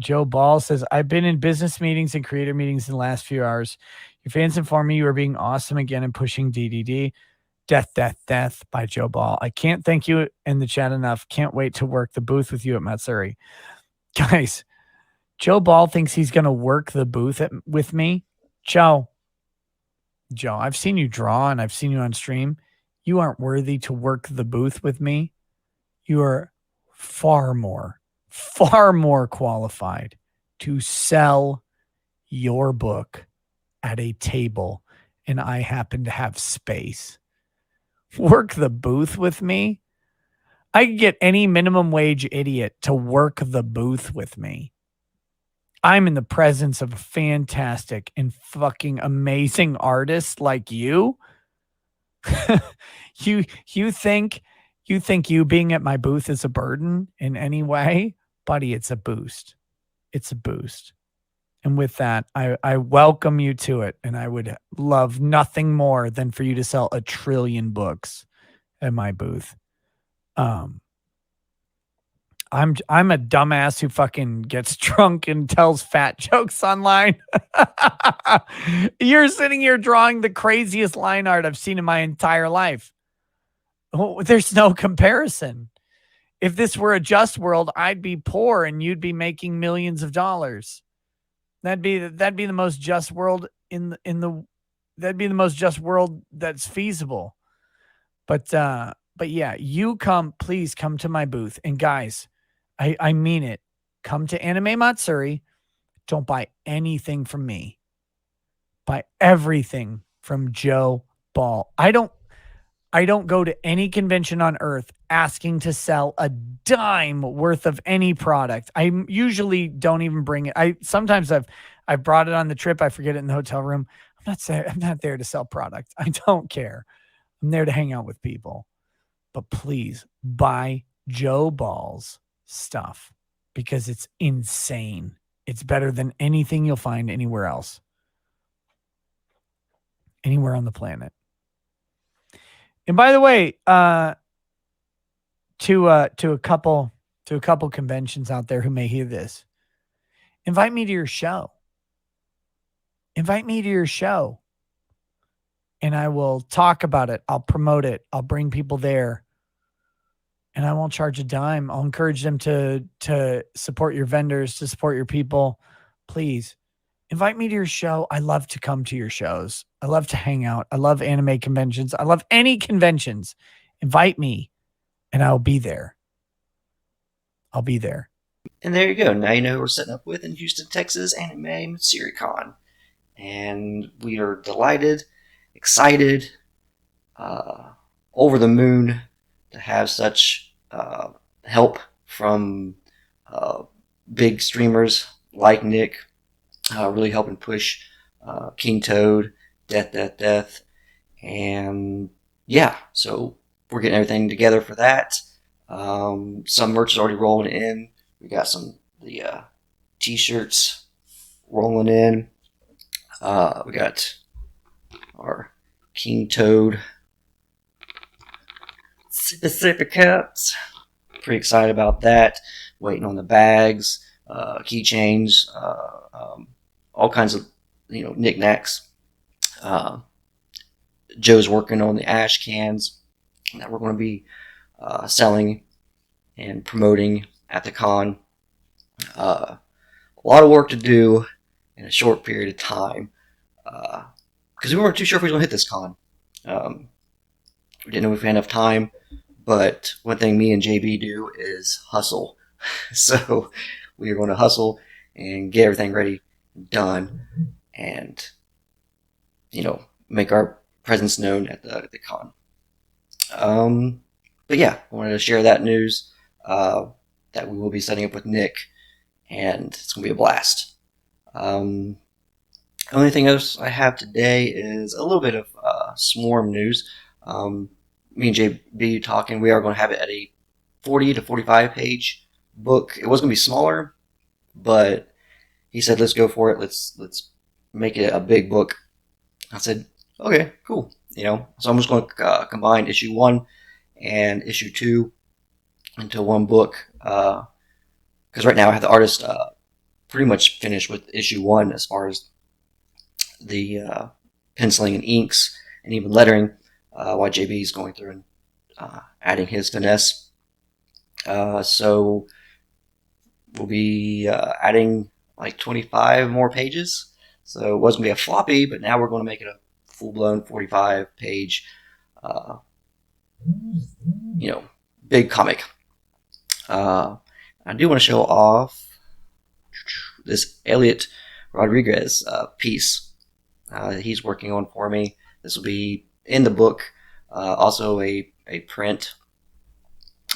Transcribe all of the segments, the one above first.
Joe Ball says, I've been in business meetings and creator meetings in the last few hours. Your fans inform me you are being awesome again and pushing DDD. Death, Death, Death by Joe Ball. I can't thank you in the chat enough. Can't wait to work the booth with you at Matsuri. Guys, Joe Ball thinks he's going to work the booth with me. Joe, I've seen you draw and I've seen you on stream. You aren't worthy to work the booth with me. You are far more qualified to sell your book at a table, and I happen to have space. Work the booth with me? I could get any minimum wage idiot to work the booth with me. I'm in the presence of a fantastic and fucking amazing artist like you. You think you being at my booth is a burden in any way? Buddy, it's a boost. It's a boost. And with that, I welcome you to it. And I would love nothing more than for you to sell 1 trillion books at my booth. I'm a dumbass who fucking gets drunk and tells fat jokes online. You're sitting here drawing the craziest line art I've seen in my entire life. Oh, there's no comparison. If this were a just world, I'd be poor and you'd be making millions of dollars. That'd be the most just world that'd be the most just world that's feasible. But yeah, please come to my booth. And guys, I mean it. Come to Anime Matsuri. Don't buy anything from me. Buy everything from Joe Ball. I don't go to any convention on earth asking to sell a dime worth of any product. I usually don't even bring it. Sometimes I've brought it on the trip. I forget it in the hotel room. I'm not there to sell product. I don't care. I'm there to hang out with people. But please buy Joe Ball's stuff because it's insane. It's better than anything you'll find anywhere else. Anywhere on the planet. And by the way, to a couple conventions out there who may hear this, invite me to your show. Invite me to your show. And I will talk about it. I'll promote it. I'll bring people there. And I won't charge a dime. I'll encourage them to support your vendors, to support your people. Please invite me to your show. I love to come to your shows. I love to hang out. I love anime conventions. I love any conventions. Invite me and I'll be there. I'll be there. And there you go. Now you know who we're setting up with in Houston, Texas, Anime MatsuriCon. And we are delighted, excited, over the moon to have such help from big streamers like Nick, really helping push King Toad, Death, Death, Death. And yeah, so we're getting everything together for that. Some merch is already rolling in. We got the t-shirts rolling in. We got our King Toad specific cups. Pretty excited about that. Waiting on the bags, keychains, all kinds of knickknacks. Joe's working on the ash cans that we're going to be selling and promoting at the con. A lot of work to do in a short period of time because we weren't too sure if we were going to hit this con. We didn't know if we had enough time, but one thing me and JB do is hustle. So we are going to hustle and get everything ready, done, and make our presence known at the con. But yeah, I wanted to share that news that we will be setting up with Nick, and it's going to be a blast. Only thing else I have today is a little bit of Swarm news. Me and JB talking, we are going to have it at a 40 to 45 page book. It was going to be smaller, but he said, let's go for it. Let's make it a big book. I said, okay, cool. So I'm just going to combine issue 1 and issue 2 into one book. Because right now I have the artist pretty much finished with issue 1 as far as the penciling and inks and even lettering, while JB is going through and adding his finesse. So we'll be adding like 25 more pages. So it was going to be a floppy, but now we're going to make it a full-blown 45-page, big comic. I do want to show off this Elliot Rodriguez piece he's working on for me. This will be in the book, also a print.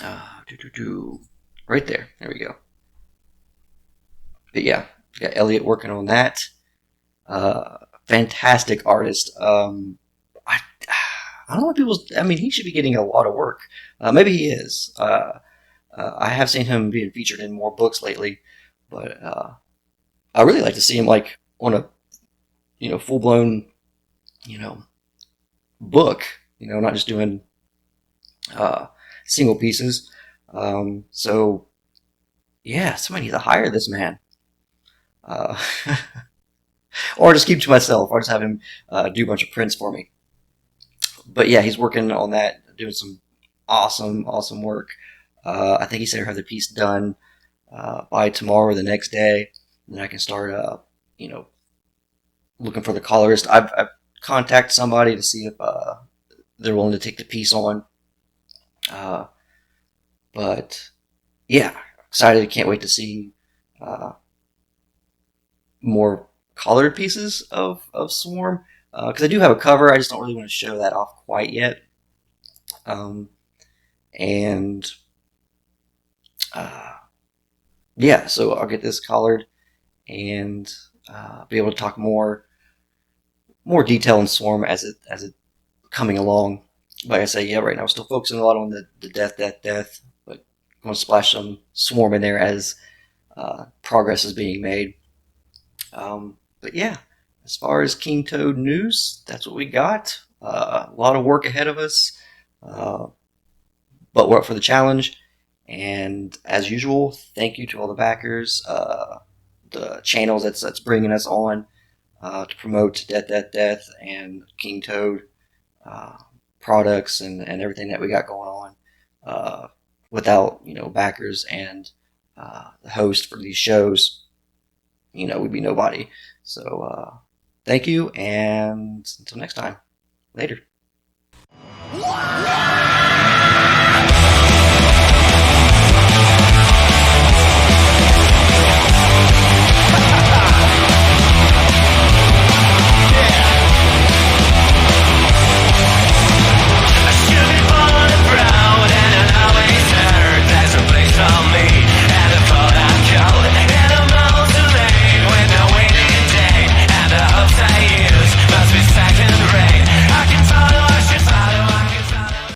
Right there. There we go. But yeah, we got Elliot working on that. Fantastic artist. I don't know if people. I mean, he should be getting a lot of work. Maybe he is. I have seen him being featured in more books lately, but I really like to see him like on a full blown book. Not just doing single pieces. So yeah, somebody needs to hire this man. Or just keep to myself, or just have him do a bunch of prints for me. But yeah, he's working on that, doing some awesome work. I think he said he'll have the piece done by tomorrow or the next day. And then I can start, looking for the colorist. I've contacted somebody to see if they're willing to take the piece on. But yeah, excited. Can't wait to see more colored pieces of Swarm, because I do have a cover. I just don't really want to show that off quite yet. Yeah, so I'll get this colored and be able to talk more detail in Swarm as it coming along. Like I say, yeah, right now we're still focusing a lot on the death, but I'm going to splash some Swarm in there as progress is being made. But yeah, as far as King Toad news, that's what we got. A lot of work ahead of us, but we're up for the challenge. And as usual, thank you to all the backers, the channels that's bringing us on to promote Death, and King Toad products and everything that we got going on. Without backers and the host for these shows, we'd be nobody. So thank you, and until next time, later.